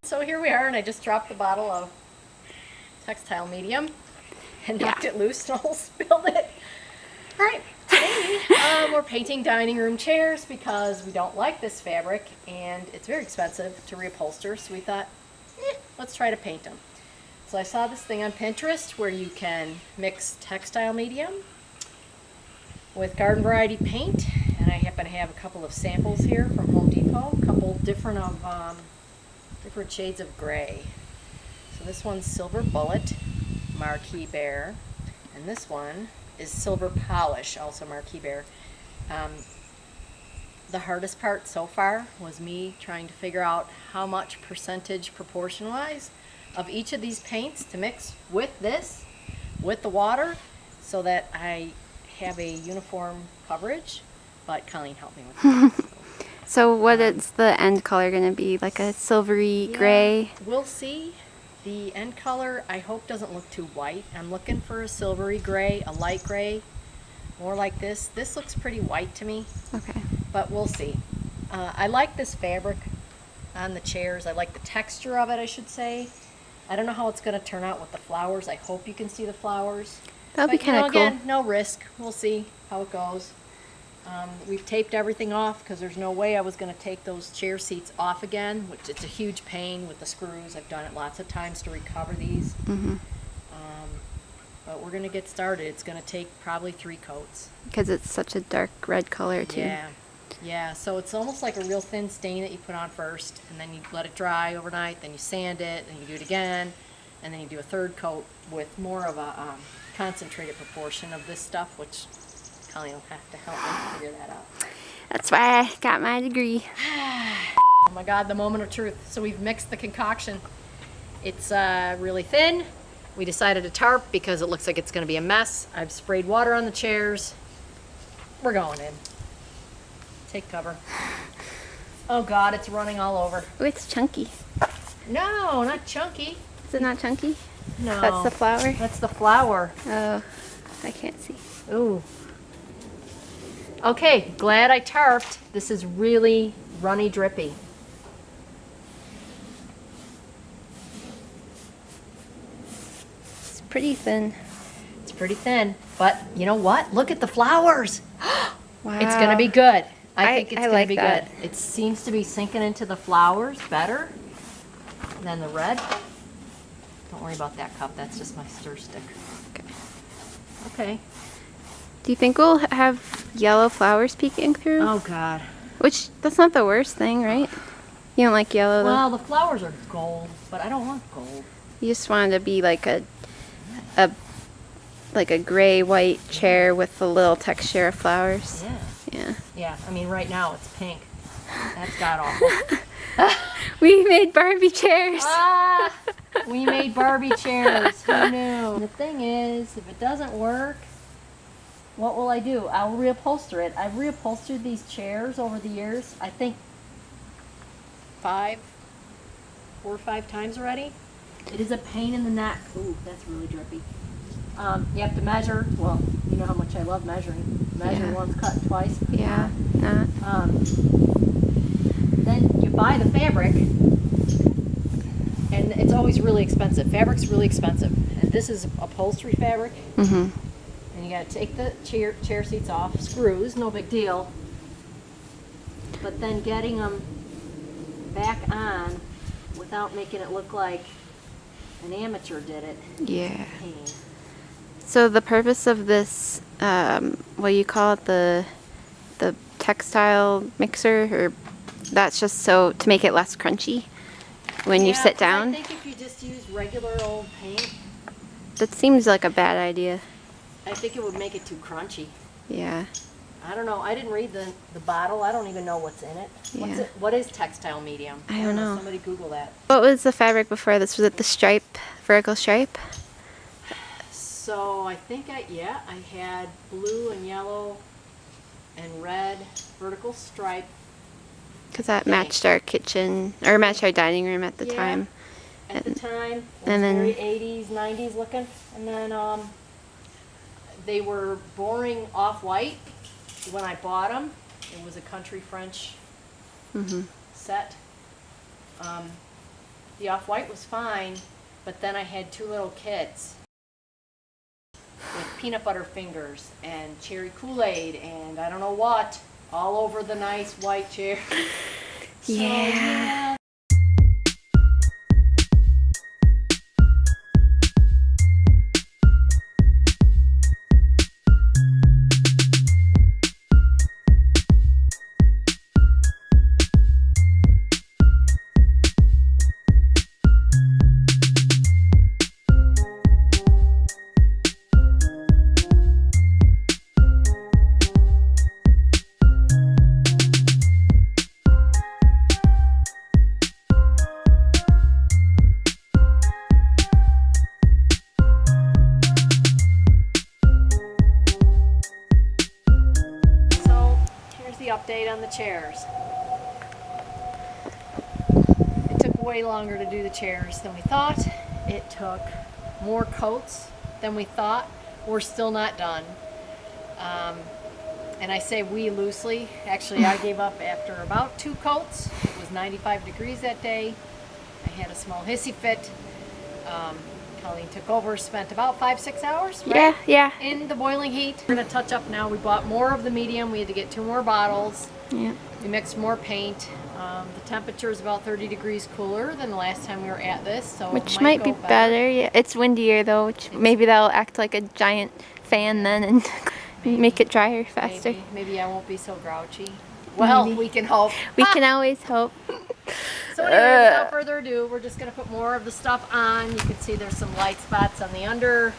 So here we are, and I just dropped the bottle of textile medium and knocked it loose and all spilled it. All right, today we're painting dining room chairs because we don't like this fabric and it's very expensive to reupholster, so we thought, let's try to paint them. So I saw this thing on Pinterest where you can mix textile medium with garden variety paint, and I happen to have a couple of samples here from Home Depot, a couple different shades of gray. So this one's Silver Bullet, Marquee Bear, and this one is Silver Polish, also Marquee Bear. The hardest part so far was me trying to figure out how much percentage proportion-wise of each of these paints to mix with this, with the water, so that I have a uniform coverage, but Colleen helped me with that. So what is the end color going to be? Like a silvery gray? We'll see. The end color I hope doesn't look too white. I'm looking for a silvery gray, a light gray, more like this. This looks pretty white to me. Okay. But we'll see. I like this fabric on the chairs. I like the texture of it, I should say. I don't know how it's going to turn out with the flowers. I hope you can see the flowers. That'll be kind of cool. Again, no risk. We'll see how it goes. We've taped everything off because there's no way I was going to take those chair seats off again, which it's a huge pain with the screws. I've done it lots of times to recover these. Mm-hmm. But we're going to get started. It's going to take probably 3 coats. Because it's such a dark red color too. Yeah. Yeah, so it's almost like a real thin stain that you put on first, and then you let it dry overnight, then you sand it, and you do it again, and then you do a 3rd coat with more of a concentrated proportion of this stuff, which Colleen will have to help me figure that out. That's why I got my degree. Oh my God, the moment of truth. So we've mixed the concoction. It's really thin. We decided to tarp because it looks like it's going to be a mess. I've sprayed water on the chairs. We're going in. Take cover. Oh God, it's running all over. Oh, it's chunky. No, not chunky. Is it not chunky? No. That's the flour? That's the flour. Oh, I can't see. Ooh. Okay, glad I tarped. This is really runny drippy. It's pretty thin. It's pretty thin, but you know what? Look at the flowers. Wow. It's going to be good. I think it's going like to be that. good. It seems to be sinking into the flowers better than the red. Don't worry about that cup. That's just my stir stick. Okay. Okay. Do you think we'll have yellow flowers peeking through? Oh God. Which, that's not the worst thing, right? You don't like yellow though? Well, the flowers are gold, but I don't want gold. You just wanted to be like a gray white chair with a little texture of flowers. Yeah. Yeah. Yeah, I mean right now it's pink. That's god awful. We made Barbie chairs. We made Barbie chairs. Who knew? The thing is, if it doesn't work, what will I do? I'll reupholster it. I've reupholstered these chairs over the years, I think 4 or 5 times already. It is a pain in the neck. Ooh, that's really drippy. You have to measure. Well, you know how much I love measuring. Measure once, cut twice. Yeah, not. Then you buy the fabric, and it's always really expensive. Fabric's really expensive, and this is upholstery fabric. Mm-hmm. And you got to take the chair seats off, screws, no big deal. But then getting them back on without making it look like an amateur did it. Yeah. Pain. So the purpose of this, what you call it, the textile mixer, or that's just so to make it less crunchy when you sit down? I think if you just use regular old paint, That seems like a bad idea. I think it would make it too crunchy. Yeah. I don't know. I didn't read the bottle. I don't even know what's in it. Yeah. What is textile medium? I don't know. Somebody Google that. What was the fabric before this? Was it the stripe, vertical stripe? So I think I had blue and yellow and red vertical stripe. Because that matched our kitchen, or matched our dining room at the time. At the time, it was and then- very 80s, 90s looking. And then they were boring off-white when I bought them, it was a country French set. The off-white was fine, but then I had two little kids with peanut butter fingers and cherry Kool-Aid and I don't know what all over the nice white chair. So, yeah. Update on the chairs. It took way longer to do the chairs than we thought. It took more coats than we thought. We're still not done. And I say we loosely. Actually, I gave up after about 2 coats. It was 95 degrees that day. I had a small hissy fit. Colleen took over, spent about 5-6 hours, right? Yeah. In the boiling heat. We're gonna touch up now. We bought more of the medium. We had to get 2 more bottles. Yeah. We mixed more paint. The temperature is about 30 degrees cooler than the last time we were at this, so Which it might be better. Yeah, it's windier though, which maybe that'll act like a giant fan then and make it drier faster. Maybe I won't be so grouchy. Well, we can hope. We can always hope. So anyway, without further ado, we're just going to put more of the stuff on. You can see there's some light spots on the under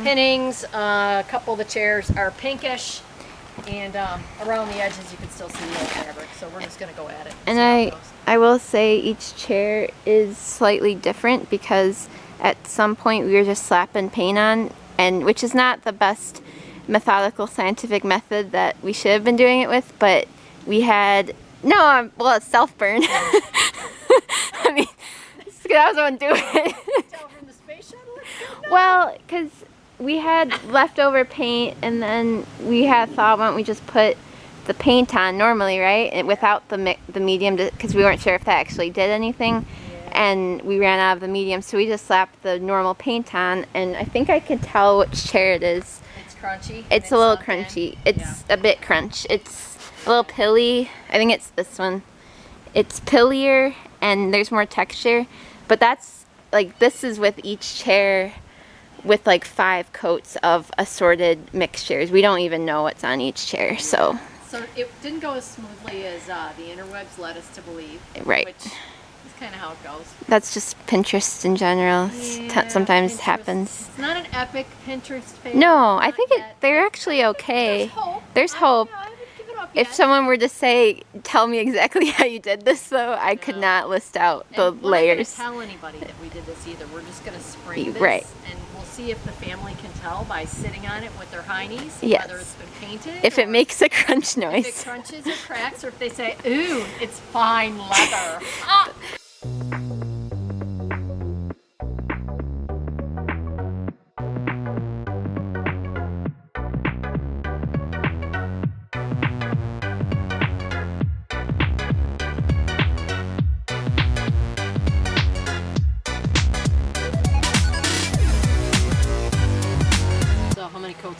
pinnings. A couple of the chairs are pinkish. And around the edges you can still see the old fabric. So we're just going to go at it. And I will say each chair is slightly different because at some point we were just slapping paint on, and which is not the best methodical scientific method that we should have been doing it with, but we had well, it's self-burn. I mean, I was the one doing it. Tell from the space shuttle? Well, because we had leftover paint, and then we had thought, why don't we just put the paint on normally, right? And without the medium, because we weren't sure if that actually did anything. Yeah. And we ran out of the medium, so we just slapped the normal paint on, and I think I can tell which chair it is. It's crunchy. It's a little crunchy. It's a bit crunch. It's a little pilly. I think it's this one. It's pillier and there's more texture, but that's like, this is with each chair with like 5 coats of assorted mixtures. We don't even know what's on each chair, so it didn't go as smoothly as the Interwebs led us to believe. Right. Which is kind of how it goes. That's just Pinterest in general. Yeah, sometimes Pinterest happens. It's not an epic Pinterest favorite. No, I think they're actually okay. There's hope. If someone were to say, tell me exactly how you did this, though, I could not list out the layers. We're not going to tell anybody that we did this either. We're just going to spring this, and we'll see if the family can tell by sitting on it with their heinies, whether it's been painted. If it makes a crunch noise. If it crunches or cracks, or if they say, ooh, it's fine leather. Ah!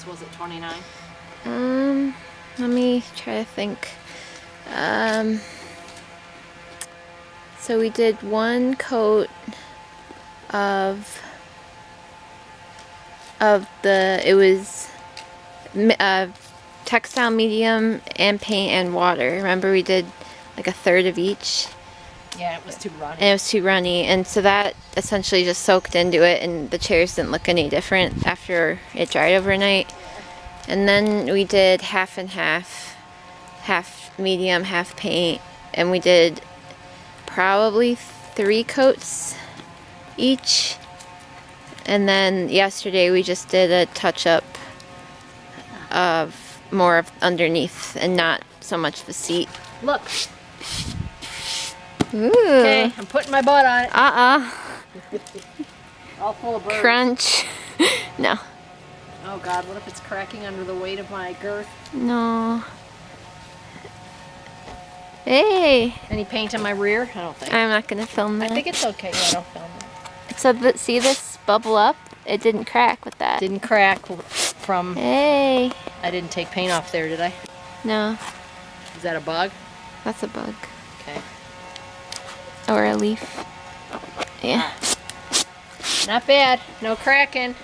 Was it 29? Let me try to think. So we did 1 coat of it was textile medium and paint and water. Remember we did like 1/3 of each? Yeah, it was too runny. And it was too runny, and so that essentially just soaked into it, and the chairs didn't look any different after it dried overnight. And then we did half and half medium, half paint, and we did probably 3 coats each. And then yesterday we just did a touch-up of more of underneath and not so much the seat. Look. Ooh. Okay, I'm putting my butt on it. All full of birds. Crunch. No. Oh God, what if it's cracking under the weight of my girth? No. Hey! Any paint in my rear? I don't think. I'm not gonna film I that. think it's okay. Yeah, don't film it. So, see this bubble up? It didn't crack with that. Didn't crack from... Hey! I didn't take paint off there, did I? No, Is that a bug? that's a bug. Okay. Or a leaf. Yeah. Not bad. No cracking.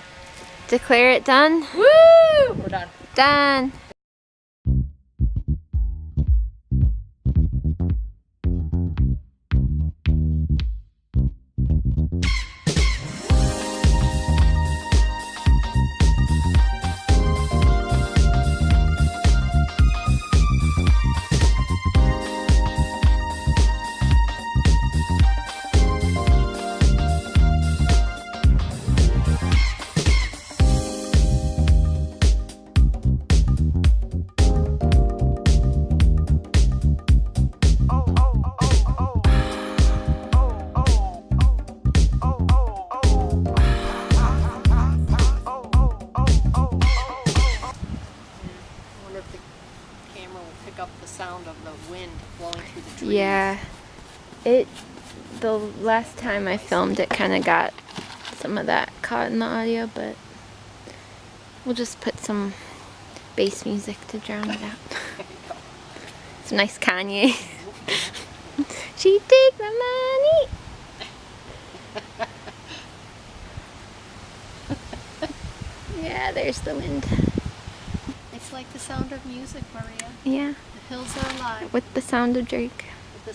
Declare it done? Woo! We're done. Done! Up the sound of the wind blowing through the trees. Yeah. The last time I filmed it kind of got some of that caught in the audio, but we'll just put some bass music to drown it out. Some nice Kanye. She take my money. Yeah, there's the wind. It's like the sound of music, Maria. Yeah. The hills are alive. With the sound of Drake. With the